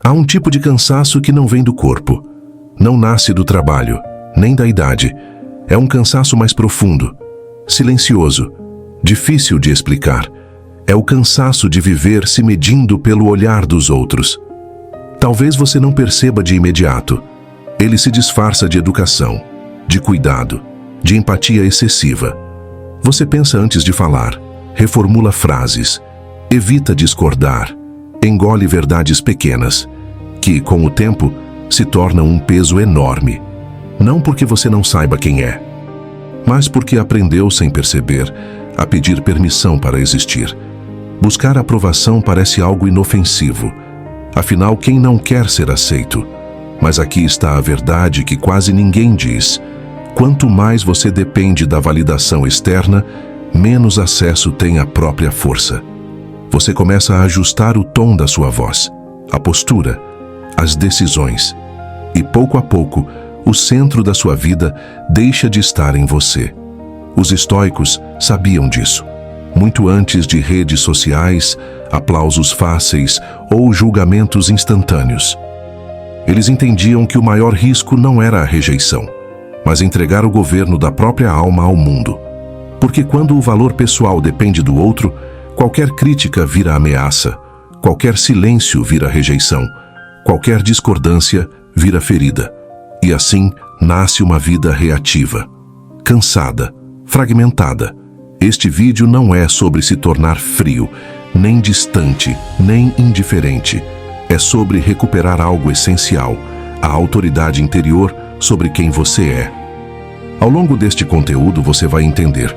Há um tipo de cansaço que não vem do corpo, não nasce do trabalho, nem da idade. É um cansaço mais profundo, silencioso, difícil de explicar. É o cansaço de viver se medindo pelo olhar dos outros. Talvez você não perceba de imediato. Ele se disfarça de educação, de cuidado, de empatia excessiva. Você pensa antes de falar, reformula frases, evita discordar, engole verdades pequenas, que, com o tempo, se tornam um peso enorme. Não porque você não saiba quem é, mas porque aprendeu sem perceber a pedir permissão para existir. Buscar aprovação parece algo inofensivo. Afinal, quem não quer ser aceito? Mas aqui está a verdade que quase ninguém diz. Quanto mais você depende da validação externa, menos acesso tem à própria força. Você começa a ajustar o tom da sua voz, a postura, as decisões. E pouco a pouco, o centro da sua vida deixa de estar em você. Os estoicos sabiam disso. Muito antes de redes sociais, aplausos fáceis ou julgamentos instantâneos. Eles entendiam que o maior risco não era a rejeição, mas entregar o governo da própria alma ao mundo. Porque quando o valor pessoal depende do outro, qualquer crítica vira ameaça, qualquer silêncio vira rejeição, qualquer discordância vira ferida. E assim nasce uma vida reativa, cansada, fragmentada. Este vídeo não é sobre se tornar frio, nem distante, nem indiferente. É sobre recuperar algo essencial, a autoridade interior sobre quem você é. Ao longo deste conteúdo você vai entender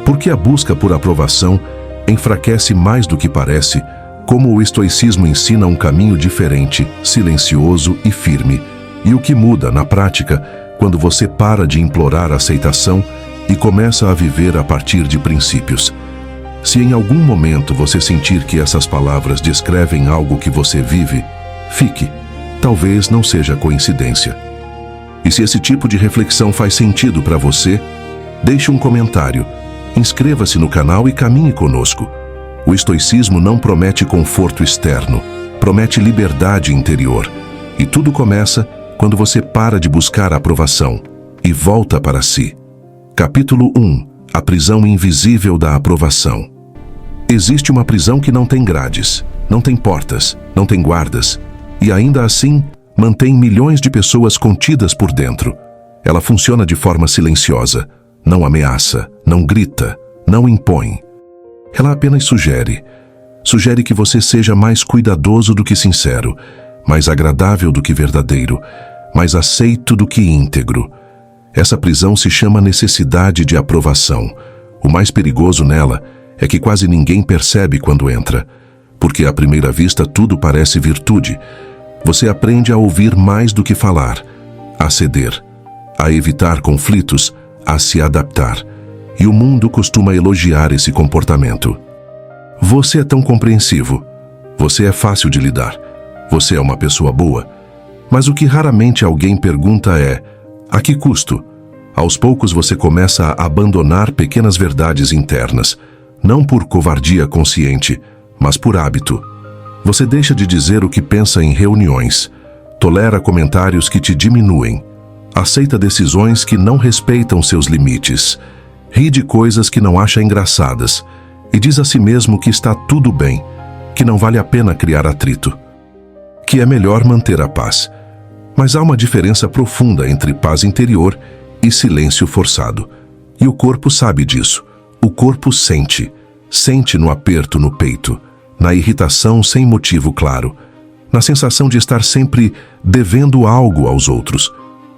por que a busca por aprovação enfraquece mais do que parece, como o estoicismo ensina um caminho diferente, silencioso e firme, e o que muda na prática quando você para de implorar aceitação e começa a viver a partir de princípios. Se em algum momento você sentir que essas palavras descrevem algo que você vive, fique. Talvez não seja coincidência. E se esse tipo de reflexão faz sentido para você, deixe um comentário, inscreva-se no canal e caminhe conosco. O estoicismo não promete conforto externo, promete liberdade interior. E tudo começa quando você para de buscar a aprovação e volta para si. Capítulo 1. A prisão invisível da aprovação. Existe uma prisão que não tem grades, não tem portas, não tem guardas, e ainda assim mantém milhões de pessoas contidas por dentro. Ela funciona de forma silenciosa, não ameaça, não grita, não impõe. Ela apenas sugere que você seja mais cuidadoso do que sincero, mais agradável do que verdadeiro, mais aceito do que íntegro. Essa prisão se chama necessidade de aprovação. O mais perigoso nela é que quase ninguém percebe quando entra, porque à primeira vista tudo parece virtude. Você aprende a ouvir mais do que falar, a ceder, a evitar conflitos, a se adaptar. E o mundo costuma elogiar esse comportamento. Você é tão compreensivo, você é fácil de lidar, você é uma pessoa boa. Mas o que raramente alguém pergunta é: a que custo? Aos poucos você começa a abandonar pequenas verdades internas, não por covardia consciente, mas por hábito. Você deixa de dizer o que pensa em reuniões, tolera comentários que te diminuem, aceita decisões que não respeitam seus limites, ri de coisas que não acha engraçadas e diz a si mesmo que está tudo bem, que não vale a pena criar atrito, que é melhor manter a paz. Mas há uma diferença profunda entre paz interior e silêncio forçado. E o corpo sabe disso. O corpo sente no aperto no peito, na irritação sem motivo claro, na sensação de estar sempre devendo algo aos outros.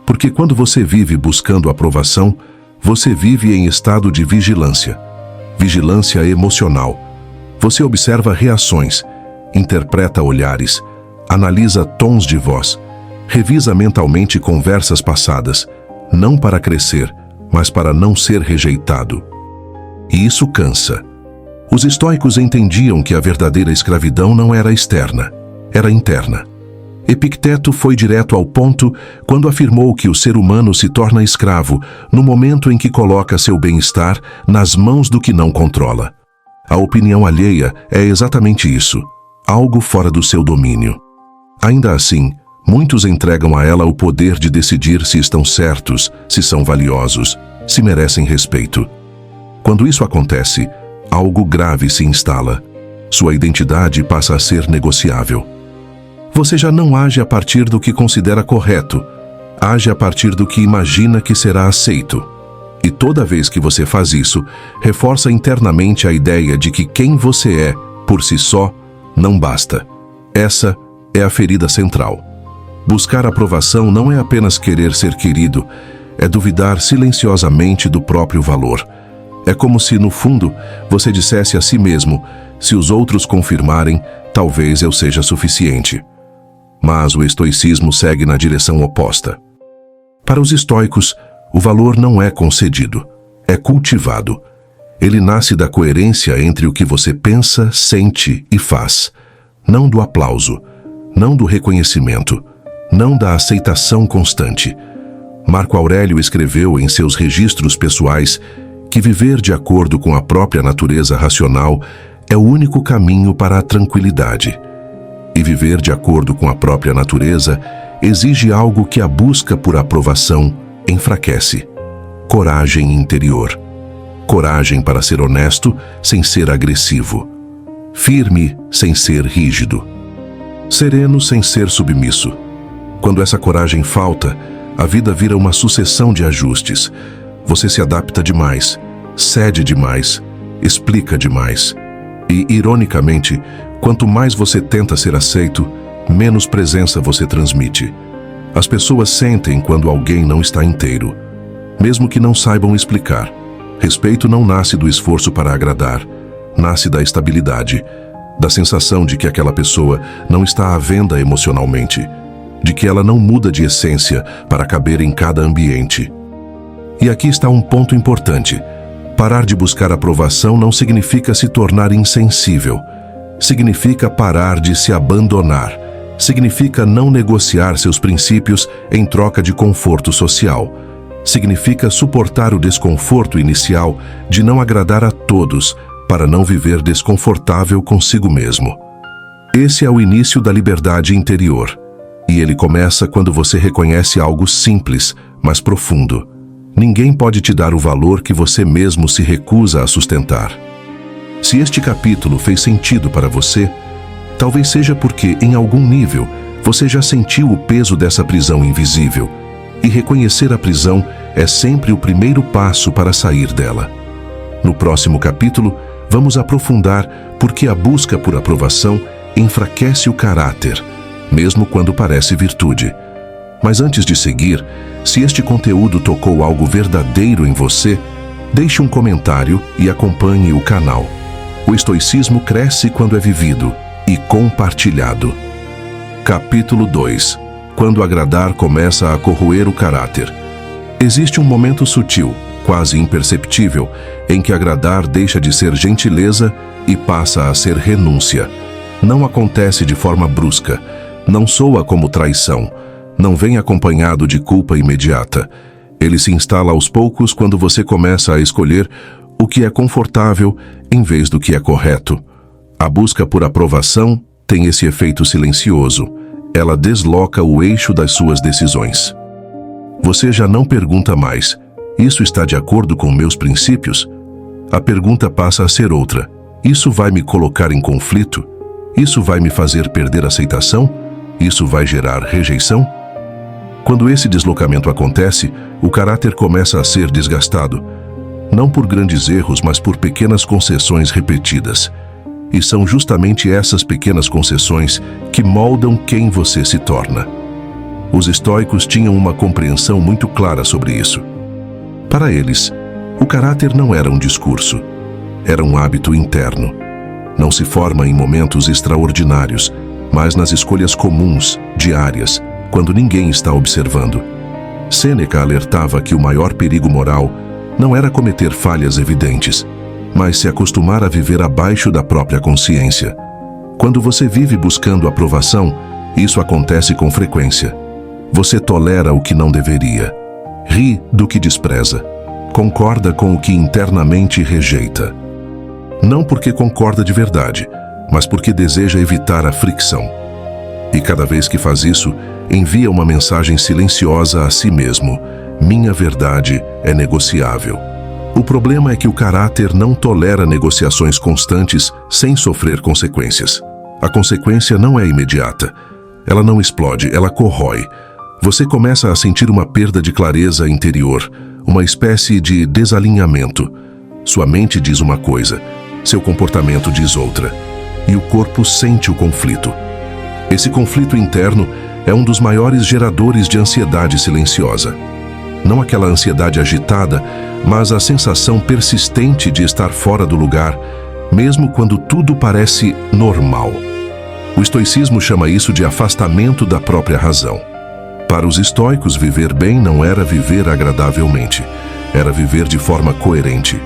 Porque quando você vive buscando aprovação, você vive em estado de vigilância emocional. Você observa reações, interpreta olhares, analisa tons de voz, revisa mentalmente conversas passadas, não para crescer, mas para não ser rejeitado. E isso cansa. Os estoicos entendiam que a verdadeira escravidão não era externa, era interna. Epicteto foi direto ao ponto quando afirmou que o ser humano se torna escravo no momento em que coloca seu bem-estar nas mãos do que não controla. A opinião alheia é exatamente isso, algo fora do seu domínio. Ainda assim, muitos entregam a ela o poder de decidir se estão certos, se são valiosos, se merecem respeito. Quando isso acontece, algo grave se instala. Sua identidade passa a ser negociável. Você já não age a partir do que considera correto, age a partir do que imagina que será aceito. E toda vez que você faz isso, reforça internamente a ideia de que quem você é, por si só, não basta. Essa é a ferida central. Buscar aprovação não é apenas querer ser querido, é duvidar silenciosamente do próprio valor. É como se, no fundo, você dissesse a si mesmo: se os outros confirmarem, talvez eu seja suficiente. Mas o estoicismo segue na direção oposta. Para os estoicos, o valor não é concedido, é cultivado. Ele nasce da coerência entre o que você pensa, sente e faz. Não do aplauso, não do reconhecimento, não da aceitação constante. Marco Aurélio escreveu em seus registros pessoais que viver de acordo com a própria natureza racional é o único caminho para a tranquilidade. E viver de acordo com a própria natureza exige algo que a busca por aprovação enfraquece: coragem interior. Coragem para ser honesto sem ser agressivo. Firme sem ser rígido. Sereno sem ser submisso. Quando essa coragem falta, a vida vira uma sucessão de ajustes. Você se adapta demais, cede demais, explica demais. E, ironicamente, quanto mais você tenta ser aceito, menos presença você transmite. As pessoas sentem quando alguém não está inteiro, mesmo que não saibam explicar. Respeito não nasce do esforço para agradar, nasce da estabilidade, da sensação de que aquela pessoa não está à venda emocionalmente, de que ela não muda de essência para caber em cada ambiente. E aqui está um ponto importante. Parar de buscar aprovação não significa se tornar insensível. Significa parar de se abandonar. Significa não negociar seus princípios em troca de conforto social. Significa suportar o desconforto inicial de não agradar a todos para não viver desconfortável consigo mesmo. Esse é o início da liberdade interior. E ele começa quando você reconhece algo simples, mas profundo. Ninguém pode te dar o valor que você mesmo se recusa a sustentar. Se este capítulo fez sentido para você, talvez seja porque, em algum nível, você já sentiu o peso dessa prisão invisível. E reconhecer a prisão é sempre o primeiro passo para sair dela. No próximo capítulo, vamos aprofundar por que a busca por aprovação enfraquece o caráter, mesmo quando parece virtude. Mas antes de seguir, se este conteúdo tocou algo verdadeiro em você, deixe um comentário e acompanhe o canal. O estoicismo cresce quando é vivido e compartilhado. Capítulo 2. Quando agradar começa a corroer o caráter. Existe um momento sutil, quase imperceptível, em que agradar deixa de ser gentileza e passa a ser renúncia. Não acontece de forma brusca, não soa como traição, não vem acompanhado de culpa imediata. Ele se instala aos poucos quando você começa a escolher o que é confortável em vez do que é correto. A busca por aprovação tem esse efeito silencioso. Ela desloca o eixo das suas decisões. Você já não pergunta mais: isso está de acordo com meus princípios? A pergunta passa a ser outra: isso vai me colocar em conflito? Isso vai me fazer perder aceitação? Isso vai gerar rejeição? Quando esse deslocamento acontece, o caráter começa a ser desgastado, não por grandes erros, mas por pequenas concessões repetidas. E são justamente essas pequenas concessões que moldam quem você se torna. Os estoicos tinham uma compreensão muito clara sobre isso. Para eles, o caráter não era um discurso, era um hábito interno. Não se forma em momentos extraordinários, mas nas escolhas comuns, diárias, quando ninguém está observando. Sêneca alertava que o maior perigo moral não era cometer falhas evidentes, mas se acostumar a viver abaixo da própria consciência. Quando você vive buscando aprovação, isso acontece com frequência. Você tolera o que não deveria, ri do que despreza, concorda com o que internamente rejeita. Não porque concorda de verdade, mas porque deseja evitar a fricção. E cada vez que faz isso, envia uma mensagem silenciosa a si mesmo: minha verdade é negociável. O problema é que o caráter não tolera negociações constantes sem sofrer consequências. A consequência não é imediata. Ela não explode, ela corrói. Você começa a sentir uma perda de clareza interior, uma espécie de desalinhamento. Sua mente diz uma coisa, seu comportamento diz outra. E o corpo sente o conflito. Esse conflito interno é um dos maiores geradores de ansiedade silenciosa. Não aquela ansiedade agitada, mas a sensação persistente de estar fora do lugar, mesmo quando tudo parece normal. O estoicismo chama isso de afastamento da própria razão. Para os estoicos, viver bem não era viver agradavelmente, era viver de forma coerente.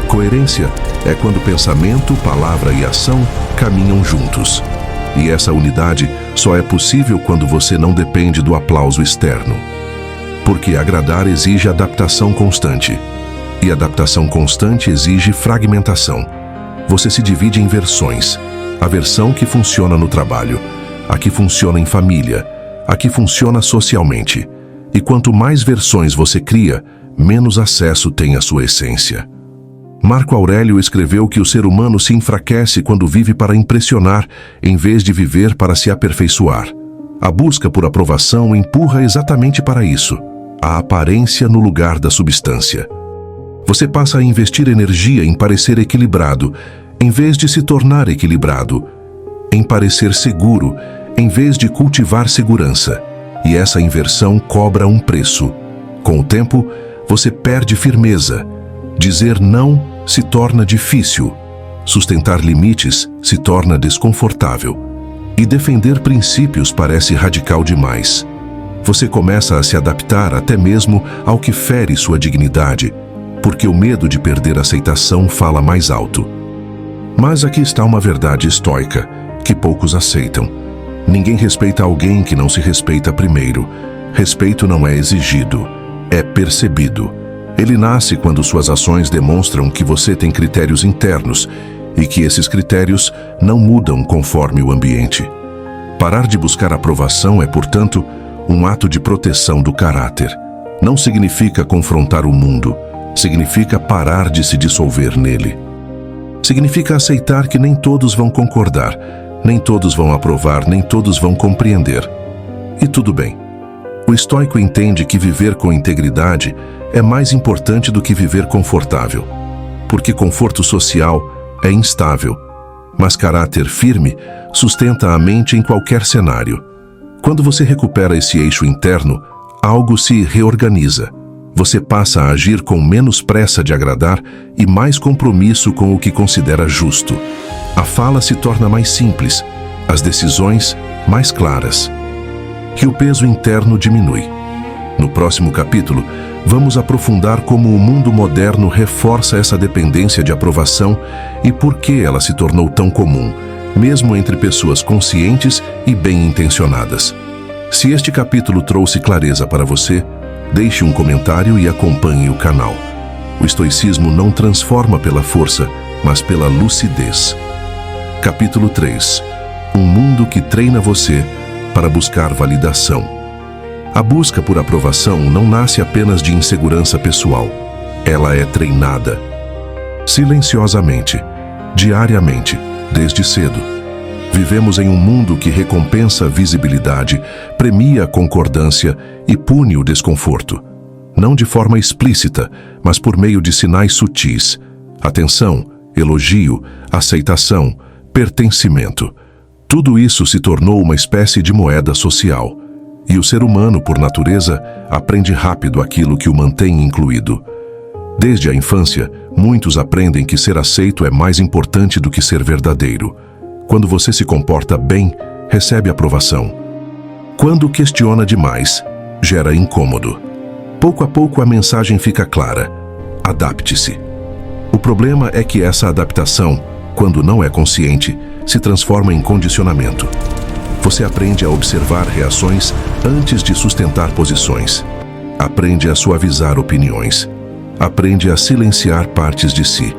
Coerência é quando pensamento, palavra e ação caminham juntos. E essa unidade só é possível quando você não depende do aplauso externo. Porque agradar exige adaptação constante. E adaptação constante exige fragmentação. Você se divide em versões. A versão que funciona no trabalho, a que funciona em família, a que funciona socialmente. E quanto mais versões você cria, menos acesso tem à sua essência. Marco Aurélio escreveu que o ser humano se enfraquece quando vive para impressionar, em vez de viver para se aperfeiçoar. A busca por aprovação empurra exatamente para isso, a aparência no lugar da substância. Você passa a investir energia em parecer equilibrado, em vez de se tornar equilibrado, em parecer seguro, em vez de cultivar segurança. E essa inversão cobra um preço. Com o tempo, você perde firmeza. Dizer não se torna difícil. Sustentar limites se torna desconfortável. E defender princípios parece radical demais. Você começa a se adaptar até mesmo ao que fere sua dignidade, porque o medo de perder aceitação fala mais alto. Mas aqui está uma verdade estoica, que poucos aceitam. Ninguém respeita alguém que não se respeita primeiro. Respeito não é exigido, é percebido. Ele nasce quando suas ações demonstram que você tem critérios internos e que esses critérios não mudam conforme o ambiente. Parar de buscar aprovação é, portanto, um ato de proteção do caráter. Não significa confrontar o mundo, significa parar de se dissolver nele. Significa aceitar que nem todos vão concordar, nem todos vão aprovar, nem todos vão compreender. E tudo bem. O estoico entende que viver com integridade é mais importante do que viver confortável, porque conforto social é instável, mas caráter firme sustenta a mente em qualquer cenário. Quando você recupera esse eixo interno, algo se reorganiza. Você passa a agir com menos pressa de agradar e mais compromisso com o que considera justo. A fala se torna mais simples, as decisões mais claras. E o peso interno diminui. No próximo capítulo, vamos aprofundar como o mundo moderno reforça essa dependência de aprovação e por que ela se tornou tão comum, mesmo entre pessoas conscientes e bem-intencionadas. Se este capítulo trouxe clareza para você, deixe um comentário e acompanhe o canal. O estoicismo não transforma pela força, mas pela lucidez. Capítulo 3. Um mundo que treina você para buscar validação. A busca por aprovação não nasce apenas de insegurança pessoal. Ela é treinada. Silenciosamente, diariamente, desde cedo. Vivemos em um mundo que recompensa a visibilidade, premia a concordância e pune o desconforto. Não de forma explícita, mas por meio de sinais sutis. Atenção, elogio, aceitação, pertencimento. Tudo isso se tornou uma espécie de moeda social. E o ser humano, por natureza, aprende rápido aquilo que o mantém incluído. Desde a infância, muitos aprendem que ser aceito é mais importante do que ser verdadeiro. Quando você se comporta bem, recebe aprovação. Quando questiona demais, gera incômodo. Pouco a pouco a mensagem fica clara. Adapte-se. O problema é que essa adaptação, quando não é consciente, se transforma em condicionamento. Você aprende a observar reações antes de sustentar posições. Aprende a suavizar opiniões. Aprende a silenciar partes de si.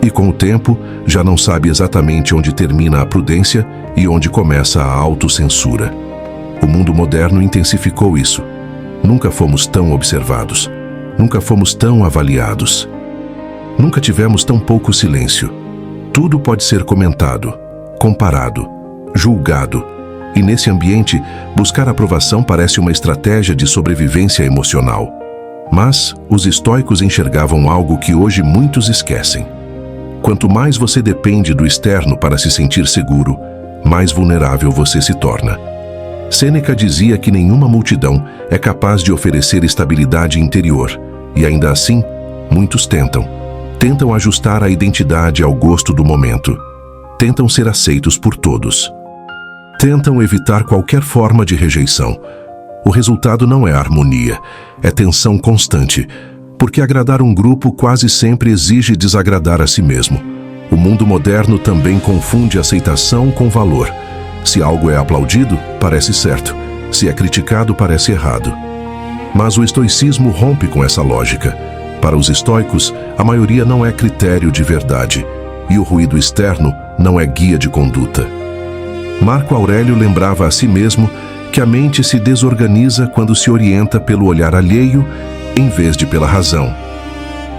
E com o tempo, já não sabe exatamente onde termina a prudência e onde começa a autocensura. O mundo moderno intensificou isso. Nunca fomos tão observados. Nunca fomos tão avaliados. Nunca tivemos tão pouco silêncio. Tudo pode ser comentado, comparado, julgado. E nesse ambiente, buscar aprovação parece uma estratégia de sobrevivência emocional. Mas os estoicos enxergavam algo que hoje muitos esquecem. Quanto mais você depende do externo para se sentir seguro, mais vulnerável você se torna. Sêneca dizia que nenhuma multidão é capaz de oferecer estabilidade interior, e ainda assim, muitos tentam ajustar a identidade ao gosto do momento, tentam ser aceitos por todos, tentam evitar qualquer forma de rejeição. O resultado não é harmonia, é tensão constante, porque agradar um grupo quase sempre exige desagradar a si mesmo. O mundo moderno também confunde aceitação com valor. Se algo é aplaudido, parece certo. Se é criticado, parece errado. Mas o estoicismo rompe com essa lógica. Para os estoicos, a maioria não é critério de verdade, e o ruído externo não é guia de conduta. Marco Aurélio lembrava a si mesmo que a mente se desorganiza quando se orienta pelo olhar alheio em vez de pela razão.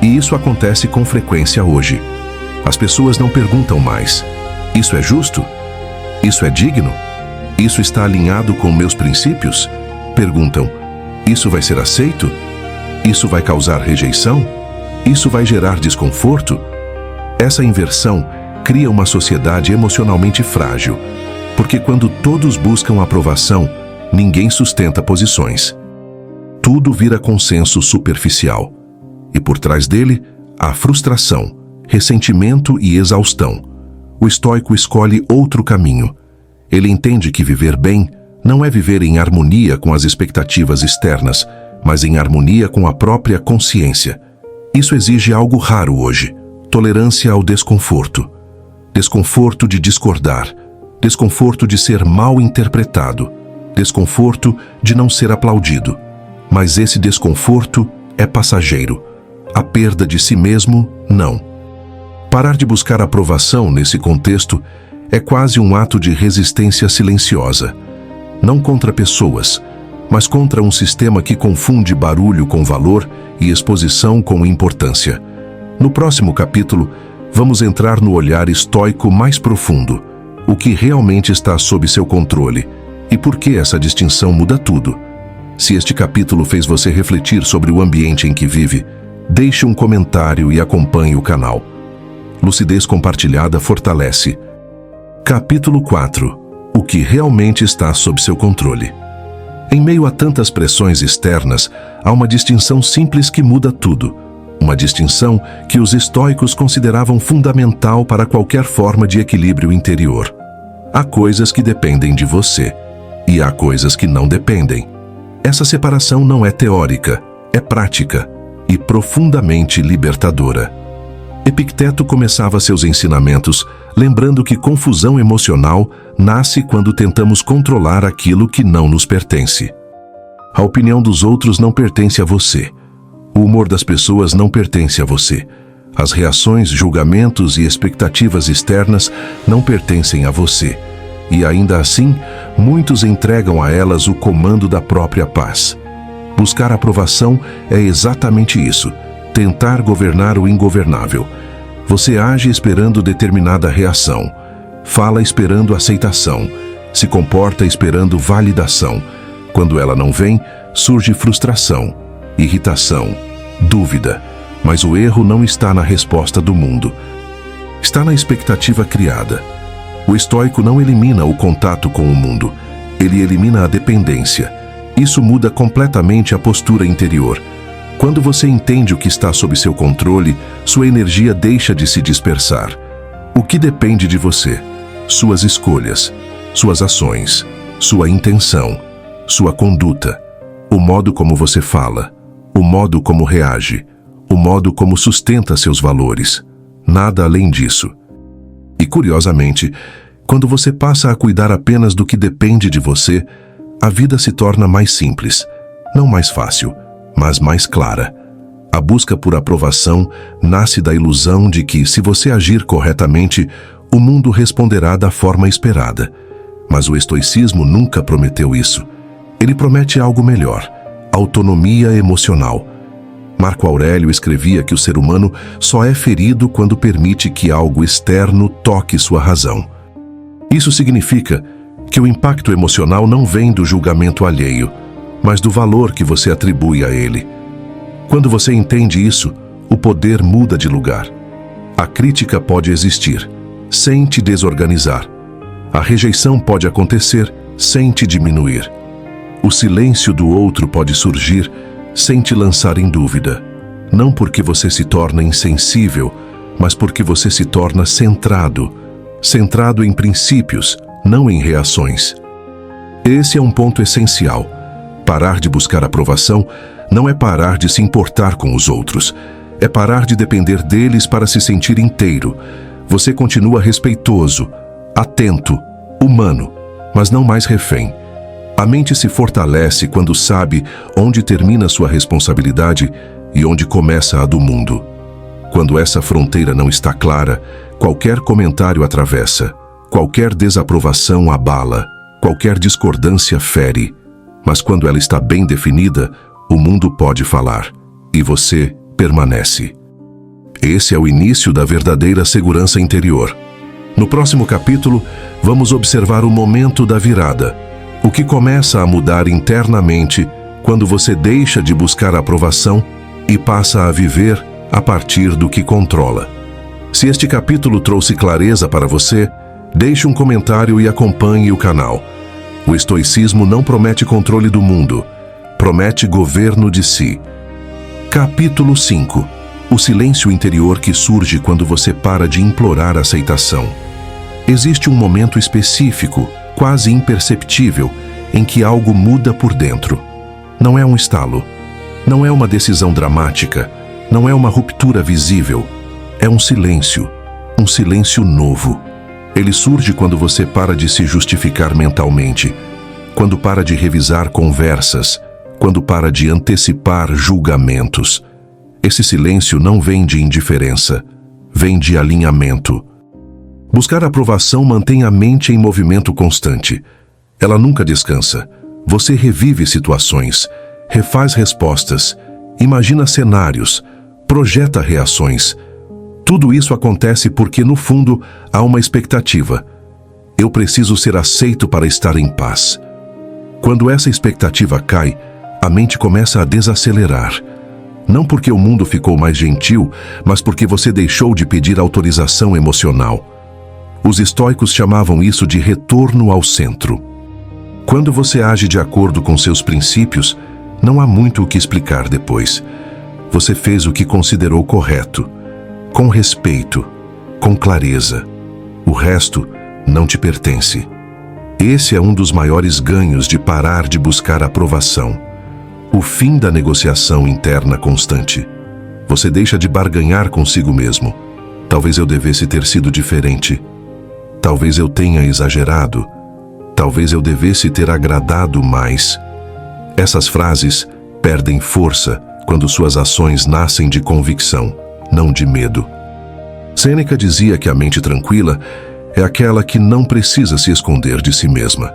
E isso acontece com frequência hoje. As pessoas não perguntam mais: isso é justo? Isso é digno? Isso está alinhado com meus princípios? Perguntam: isso vai ser aceito? Isso vai causar rejeição? Isso vai gerar desconforto? Essa inversão cria uma sociedade emocionalmente frágil, porque quando todos buscam aprovação, ninguém sustenta posições. Tudo vira consenso superficial. E por trás dele, há frustração, ressentimento e exaustão. O estoico escolhe outro caminho. Ele entende que viver bem não é viver em harmonia com as expectativas externas, mas em harmonia com a própria consciência. Isso exige algo raro hoje: tolerância ao desconforto. Desconforto de discordar, desconforto de ser mal interpretado, desconforto de não ser aplaudido. Mas esse desconforto é passageiro. A perda de si mesmo, não. Parar de buscar aprovação nesse contexto é quase um ato de resistência silenciosa. Não contra pessoas, mas contra um sistema que confunde barulho com valor e exposição com importância. No próximo capítulo, vamos entrar no olhar estoico mais profundo. O que realmente está sob seu controle e por que essa distinção muda tudo. Se este capítulo fez você refletir sobre o ambiente em que vive, deixe um comentário e acompanhe o canal. Lucidez compartilhada fortalece. Capítulo 4. O que realmente está sob seu controle. Em meio a tantas pressões externas, há uma distinção simples que muda tudo. Uma distinção que os estoicos consideravam fundamental para qualquer forma de equilíbrio interior. Há coisas que dependem de você, e há coisas que não dependem. Essa separação não é teórica, é prática e profundamente libertadora. Epicteto começava seus ensinamentos lembrando que confusão emocional nasce quando tentamos controlar aquilo que não nos pertence. A opinião dos outros não pertence a você. O humor das pessoas não pertence a você. As reações, julgamentos e expectativas externas não pertencem a você. E ainda assim, muitos entregam a elas o comando da própria paz. Buscar aprovação é exatamente isso: tentar governar o ingovernável. Você age esperando determinada reação, fala esperando aceitação, se comporta esperando validação. Quando ela não vem, surge frustração, irritação, dúvida. Mas o erro não está na resposta do mundo. Está na expectativa criada. O estoico não elimina o contato com o mundo, ele elimina a dependência. Isso muda completamente a postura interior. Quando você entende o que está sob seu controle, sua energia deixa de se dispersar. O que depende de você? Suas escolhas, suas ações, sua intenção, sua conduta, o modo como você fala, o modo como reage, o modo como sustenta seus valores. Nada além disso. E curiosamente, quando você passa a cuidar apenas do que depende de você, a vida se torna mais simples, não mais fácil, mas mais clara. A busca por aprovação nasce da ilusão de que, se você agir corretamente, o mundo responderá da forma esperada. Mas o estoicismo nunca prometeu isso. Ele promete algo melhor: autonomia emocional. Marco Aurélio escrevia que o ser humano só é ferido quando permite que algo externo toque sua razão. Isso significa que o impacto emocional não vem do julgamento alheio, mas do valor que você atribui a ele. Quando você entende isso, o poder muda de lugar. A crítica pode existir, sem te desorganizar. A rejeição pode acontecer, sem te diminuir. O silêncio do outro pode surgir, sem te lançar em dúvida. Não porque você se torna insensível, mas porque você se torna centrado. Centrado em princípios, não em reações. Esse é um ponto essencial. Parar de buscar aprovação não é parar de se importar com os outros. É parar de depender deles para se sentir inteiro. Você continua respeitoso, atento, humano, mas não mais refém. A mente se fortalece quando sabe onde termina sua responsabilidade e onde começa a do mundo. Quando essa fronteira não está clara, qualquer comentário atravessa, qualquer desaprovação abala, qualquer discordância fere. Mas quando ela está bem definida, o mundo pode falar, e você permanece. Esse é o início da verdadeira segurança interior. No próximo capítulo, vamos observar o momento da virada, o que começa a mudar internamente quando você deixa de buscar aprovação e passa a viver a partir do que controla. Se este capítulo trouxe clareza para você, deixe um comentário e acompanhe o canal. O estoicismo não promete controle do mundo, promete governo de si. Capítulo 5. O silêncio interior que surge quando você para de implorar aceitação. Existe um momento específico, quase imperceptível, em que algo muda por dentro. Não é um estalo, não é uma decisão dramática, não é uma ruptura visível. É um silêncio novo. Ele surge quando você para de se justificar mentalmente, quando para de revisar conversas, quando para de antecipar julgamentos. Esse silêncio não vem de indiferença, vem de alinhamento. Buscar aprovação mantém a mente em movimento constante. Ela nunca descansa. Você revive situações, refaz respostas, imagina cenários, projeta reações. Tudo isso acontece porque, no fundo, há uma expectativa. Eu preciso ser aceito para estar em paz. Quando essa expectativa cai, a mente começa a desacelerar. Não porque o mundo ficou mais gentil, mas porque você deixou de pedir autorização emocional. Os estoicos chamavam isso de retorno ao centro. Quando você age de acordo com seus princípios, não há muito o que explicar depois. Você fez o que considerou correto, com respeito, com clareza. O resto não te pertence. Esse é um dos maiores ganhos de parar de buscar aprovação. O fim da negociação interna constante. Você deixa de barganhar consigo mesmo. Talvez eu devesse ter sido diferente. Talvez eu tenha exagerado. Talvez eu devesse ter agradado mais. Essas frases perdem força quando suas ações nascem de convicção, não de medo. Sêneca dizia que a mente tranquila é aquela que não precisa se esconder de si mesma.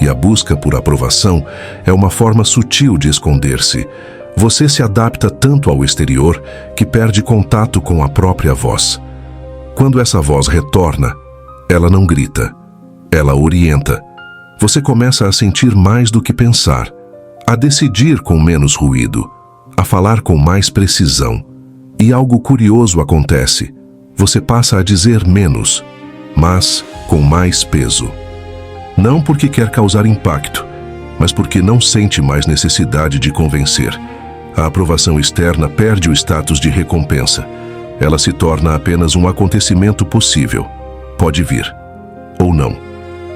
E a busca por aprovação é uma forma sutil de esconder-se. Você se adapta tanto ao exterior que perde contato com a própria voz. Quando essa voz retorna, ela não grita, ela orienta. Você começa a sentir mais do que pensar, a decidir com menos ruído, a falar com mais precisão. E algo curioso acontece. Você passa a dizer menos, mas com mais peso. Não porque quer causar impacto, mas porque não sente mais necessidade de convencer. A aprovação externa perde o status de recompensa. Ela se torna apenas um acontecimento possível. Pode vir, ou não.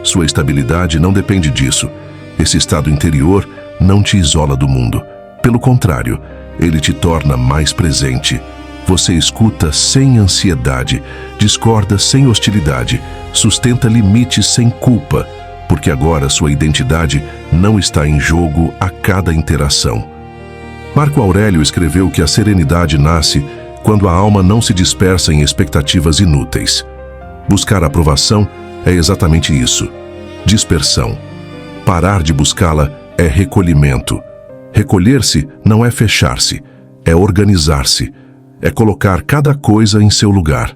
Sua estabilidade não depende disso. Esse estado interior não te isola do mundo. Pelo contrário, ele te torna mais presente. Você escuta sem ansiedade, discorda sem hostilidade, sustenta limites sem culpa, porque agora sua identidade não está em jogo a cada interação. Marco Aurélio escreveu que a serenidade nasce quando a alma não se dispersa em expectativas inúteis. Buscar aprovação é exatamente isso: dispersão. Parar de buscá-la é recolhimento. Recolher-se não é fechar-se, é organizar-se, é colocar cada coisa em seu lugar.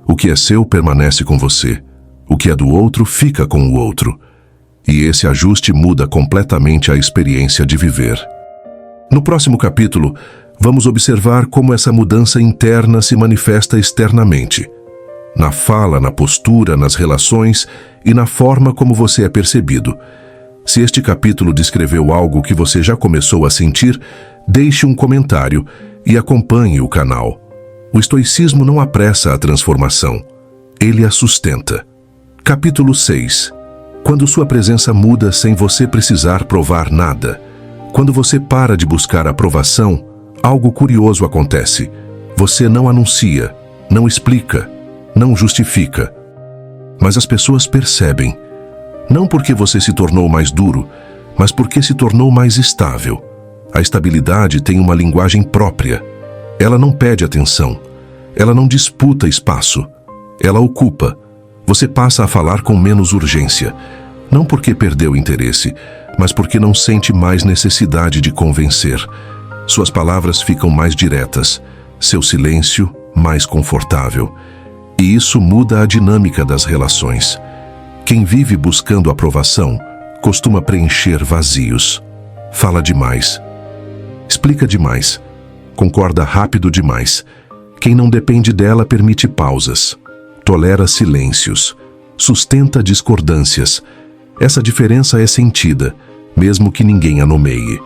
O que é seu permanece com você, o que é do outro fica com o outro. E esse ajuste muda completamente a experiência de viver. No próximo capítulo, vamos observar como essa mudança interna se manifesta externamente. Na fala, na postura, nas relações e na forma como você é percebido. Se este capítulo descreveu algo que você já começou a sentir, deixe um comentário e acompanhe o canal. O estoicismo não apressa a transformação, ele a sustenta. Capítulo 6. Quando sua presença muda sem você precisar provar nada. Quando você para de buscar aprovação, algo curioso acontece. Você não anuncia, não explica, não justifica. Mas as pessoas percebem. Não porque você se tornou mais duro, mas porque se tornou mais estável. A estabilidade tem uma linguagem própria. Ela não pede atenção. Ela não disputa espaço. Ela ocupa. Você passa a falar com menos urgência. Não porque perdeu interesse, mas porque não sente mais necessidade de convencer. Suas palavras ficam mais diretas. Seu silêncio mais confortável. E isso muda a dinâmica das relações. Quem vive buscando aprovação costuma preencher vazios. Fala demais. Explica demais. Concorda rápido demais. Quem não depende dela permite pausas. Tolera silêncios. Sustenta discordâncias. Essa diferença é sentida, mesmo que ninguém a nomeie.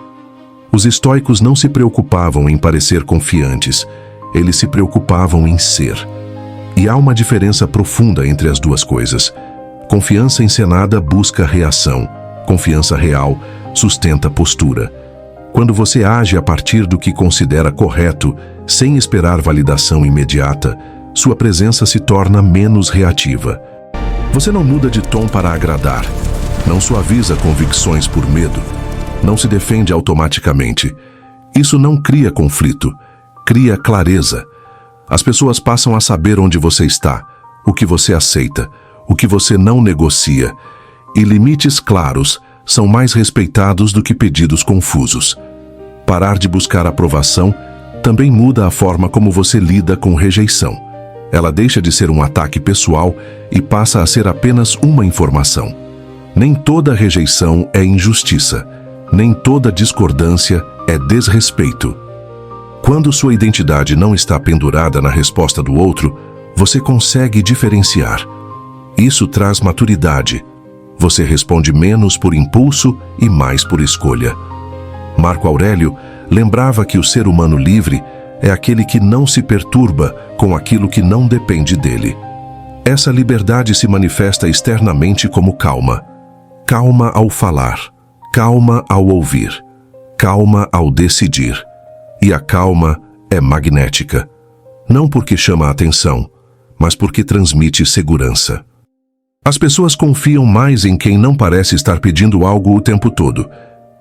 Os estoicos não se preocupavam em parecer confiantes. Eles se preocupavam em ser. E há uma diferença profunda entre as duas coisas. Confiança encenada busca reação. Confiança real sustenta postura. Quando você age a partir do que considera correto, sem esperar validação imediata, sua presença se torna menos reativa. Você não muda de tom para agradar. Não suaviza convicções por medo. Não se defende automaticamente. Isso não cria conflito. Cria clareza. As pessoas passam a saber onde você está, o que você aceita, o que você não negocia, e limites claros são mais respeitados do que pedidos confusos. Parar de buscar aprovação também muda a forma como você lida com rejeição. Ela deixa de ser um ataque pessoal e passa a ser apenas uma informação. Nem toda rejeição é injustiça, nem toda discordância é desrespeito. Quando sua identidade não está pendurada na resposta do outro, você consegue diferenciar. Isso traz maturidade. Você responde menos por impulso e mais por escolha. Marco Aurélio lembrava que o ser humano livre é aquele que não se perturba com aquilo que não depende dele. Essa liberdade se manifesta externamente como calma. Calma ao falar, calma ao ouvir, calma ao decidir. E a calma é magnética. Não porque chama a atenção, mas porque transmite segurança. As pessoas confiam mais em quem não parece estar pedindo algo o tempo todo.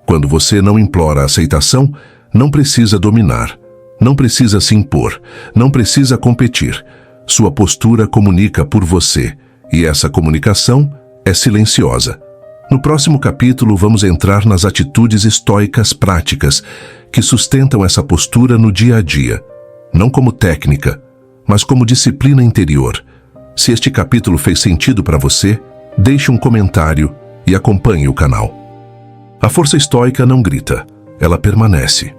Quando você não implora aceitação, não precisa dominar, não precisa se impor, não precisa competir. Sua postura comunica por você, e essa comunicação é silenciosa. No próximo capítulo, vamos entrar nas atitudes estoicas práticas que sustentam essa postura no dia a dia, não como técnica, mas como disciplina interior. Se este capítulo fez sentido para você, deixe um comentário e acompanhe o canal. A força estoica não grita, ela permanece.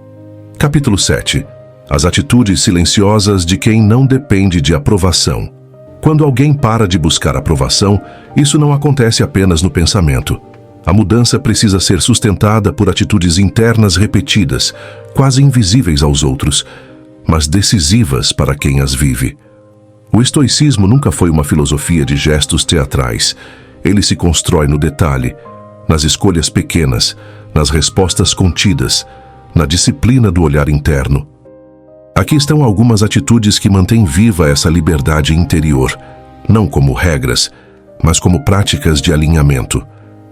Capítulo 7. As atitudes silenciosas de quem não depende de aprovação. Quando alguém para de buscar aprovação, isso não acontece apenas no pensamento. A mudança precisa ser sustentada por atitudes internas repetidas, quase invisíveis aos outros, mas decisivas para quem as vive. O estoicismo nunca foi uma filosofia de gestos teatrais. Ele se constrói no detalhe, nas escolhas pequenas, nas respostas contidas, na disciplina do olhar interno. Aqui estão algumas atitudes que mantêm viva essa liberdade interior, não como regras, mas como práticas de alinhamento.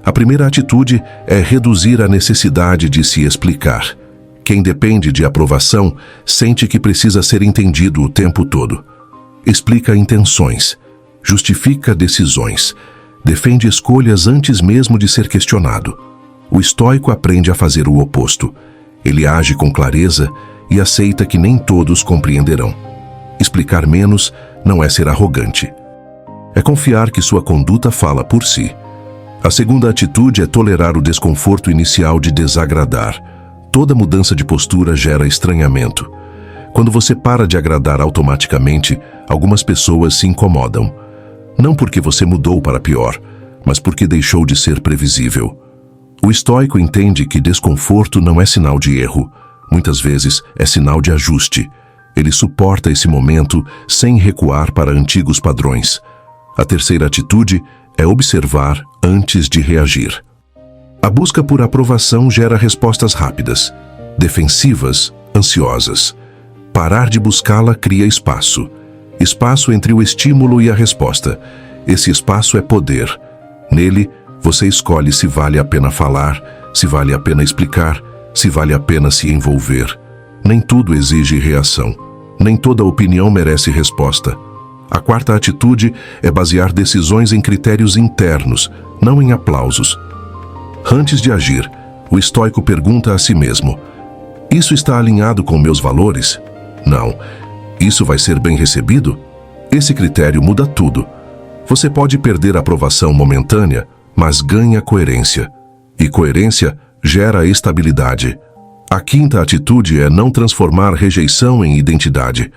A primeira atitude é reduzir a necessidade de se explicar. Quem depende de aprovação sente que precisa ser entendido o tempo todo. Explica intenções, justifica decisões, defende escolhas antes mesmo de ser questionado. O estoico aprende a fazer o oposto. Ele age com clareza e aceita que nem todos compreenderão. Explicar menos não é ser arrogante. É confiar que sua conduta fala por si. A segunda atitude é tolerar o desconforto inicial de desagradar. Toda mudança de postura gera estranhamento. Quando você para de agradar automaticamente, algumas pessoas se incomodam. Não porque você mudou para pior, mas porque deixou de ser previsível. O estoico entende que desconforto não é sinal de erro. Muitas vezes é sinal de ajuste. Ele suporta esse momento sem recuar para antigos padrões. A terceira atitude é observar antes de reagir. A busca por aprovação gera respostas rápidas, defensivas, ansiosas. Parar de buscá-la cria espaço. Espaço entre o estímulo e a resposta. Esse espaço é poder. Nele, você escolhe se vale a pena falar, se vale a pena explicar, se vale a pena se envolver. Nem tudo exige reação. Nem toda opinião merece resposta. A quarta atitude é basear decisões em critérios internos, não em aplausos. Antes de agir, o estoico pergunta a si mesmo: isso está alinhado com meus valores? Não. Isso vai ser bem recebido? Esse critério muda tudo. Você pode perder a aprovação momentânea, mas ganha coerência. E coerência gera estabilidade. A quinta atitude é não transformar rejeição em identidade.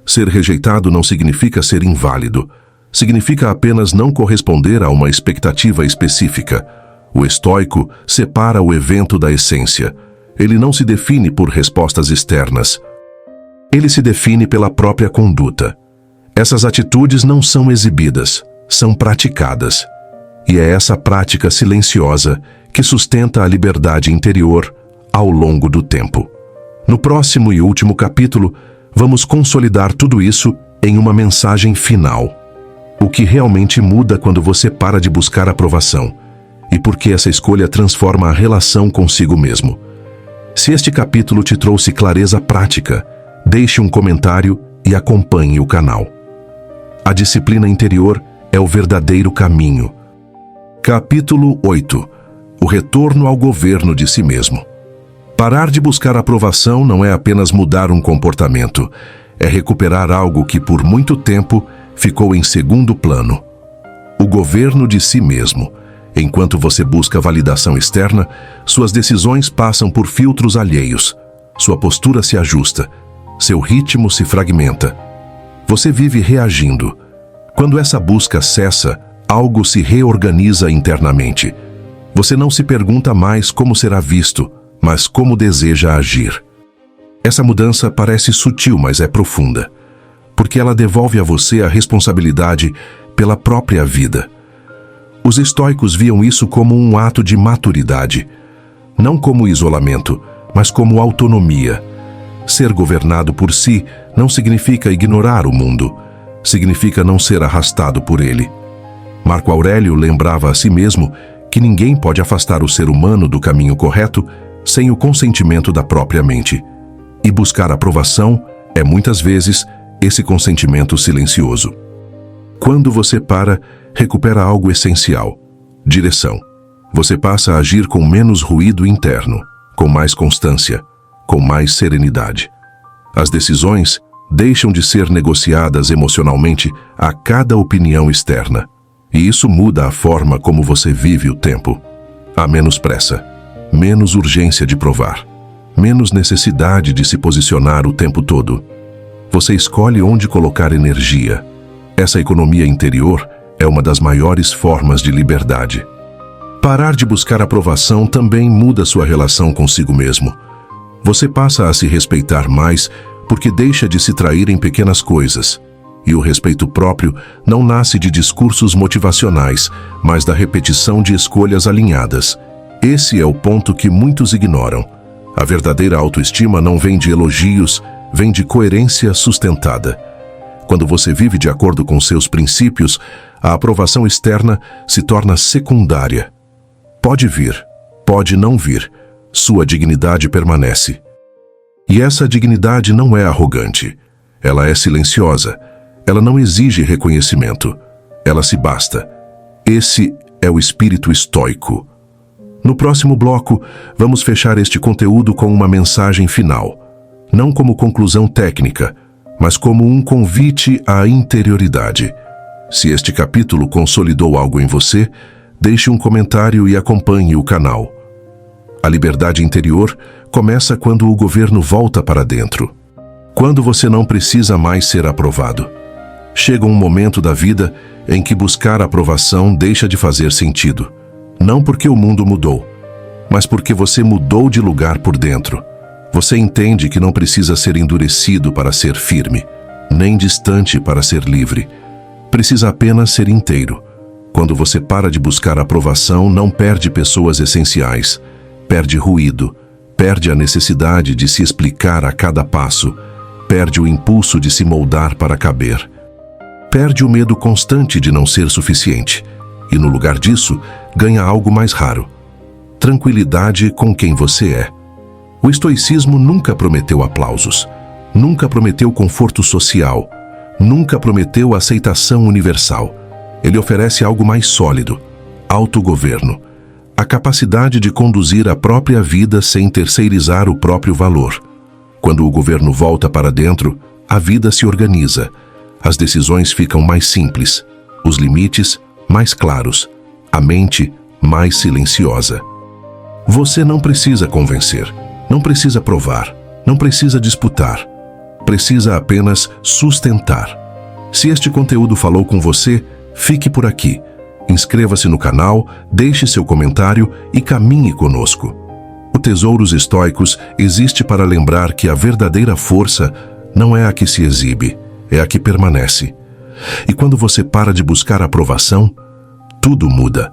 Ser rejeitado não significa ser inválido. Significa apenas não corresponder a uma expectativa específica. O estoico separa o evento da essência. Ele não se define por respostas externas. Ele se define pela própria conduta. Essas atitudes não são exibidas, são praticadas. E é essa prática silenciosa que sustenta a liberdade interior ao longo do tempo. No próximo e último capítulo, vamos consolidar tudo isso em uma mensagem final. O que realmente muda quando você para de buscar aprovação e por que essa escolha transforma a relação consigo mesmo. Se este capítulo te trouxe clareza prática, deixe um comentário e acompanhe o canal. A disciplina interior é o verdadeiro caminho. Capítulo 8. O retorno ao governo de si mesmo. Parar de buscar aprovação não é apenas mudar um comportamento, é recuperar algo que por muito tempo ficou em segundo plano. O governo de si mesmo. Enquanto você busca validação externa, suas decisões passam por filtros alheios. Sua postura se ajusta, seu ritmo se fragmenta. Você vive reagindo. Quando essa busca cessa, algo se reorganiza internamente. Você não se pergunta mais como será visto, mas como deseja agir. Essa mudança parece sutil, mas é profunda, porque ela devolve a você a responsabilidade pela própria vida. Os estoicos viam isso como um ato de maturidade, não como isolamento, mas como autonomia. Ser governado por si não significa ignorar o mundo, significa não ser arrastado por ele. Marco Aurélio lembrava a si mesmo que ninguém pode afastar o ser humano do caminho correto sem o consentimento da própria mente. E buscar aprovação é muitas vezes esse consentimento silencioso. Quando você para, recupera algo essencial: direção. Você passa a agir com menos ruído interno, com mais constância, com mais serenidade. As decisões deixam de ser negociadas emocionalmente a cada opinião externa. E isso muda a forma como você vive o tempo. Há menos pressa, menos urgência de provar, menos necessidade de se posicionar o tempo todo. Você escolhe onde colocar energia. Essa economia interior é uma das maiores formas de liberdade. Parar de buscar aprovação também muda sua relação consigo mesmo. Você passa a se respeitar mais porque deixa de se trair em pequenas coisas. E o respeito próprio não nasce de discursos motivacionais, mas da repetição de escolhas alinhadas. Esse é o ponto que muitos ignoram. A verdadeira autoestima não vem de elogios, vem de coerência sustentada. Quando você vive de acordo com seus princípios, a aprovação externa se torna secundária. Pode vir, pode não vir, sua dignidade permanece. E essa dignidade não é arrogante. Ela é silenciosa. Ela não exige reconhecimento. Ela se basta. Esse é o espírito estoico. No próximo bloco, vamos fechar este conteúdo com uma mensagem final. Não como conclusão técnica, mas como um convite à interioridade. Se este capítulo consolidou algo em você, deixe um comentário e acompanhe o canal. A liberdade interior começa quando o governo volta para dentro. Quando você não precisa mais ser aprovado. Chega um momento da vida em que buscar aprovação deixa de fazer sentido. Não porque o mundo mudou, mas porque você mudou de lugar por dentro. Você entende que não precisa ser endurecido para ser firme, nem distante para ser livre. Precisa apenas ser inteiro. Quando você para de buscar aprovação, não perde pessoas essenciais, perde ruído, perde a necessidade de se explicar a cada passo, perde o impulso de se moldar para caber. Perde o medo constante de não ser suficiente e, no lugar disso, ganha algo mais raro: tranquilidade com quem você é. O estoicismo nunca prometeu aplausos, nunca prometeu conforto social, nunca prometeu aceitação universal. Ele oferece algo mais sólido: autogoverno, a capacidade de conduzir a própria vida sem terceirizar o próprio valor. Quando o governo volta para dentro, a vida se organiza. As decisões ficam mais simples, os limites mais claros, a mente mais silenciosa. Você não precisa convencer, não precisa provar, não precisa disputar. Precisa apenas sustentar. Se este conteúdo falou com você, fique por aqui. Inscreva-se no canal, deixe seu comentário e caminhe conosco. O Tesouros Estoicos existe para lembrar que a verdadeira força não é a que se exibe, é a que permanece. E quando você para de buscar aprovação, tudo muda.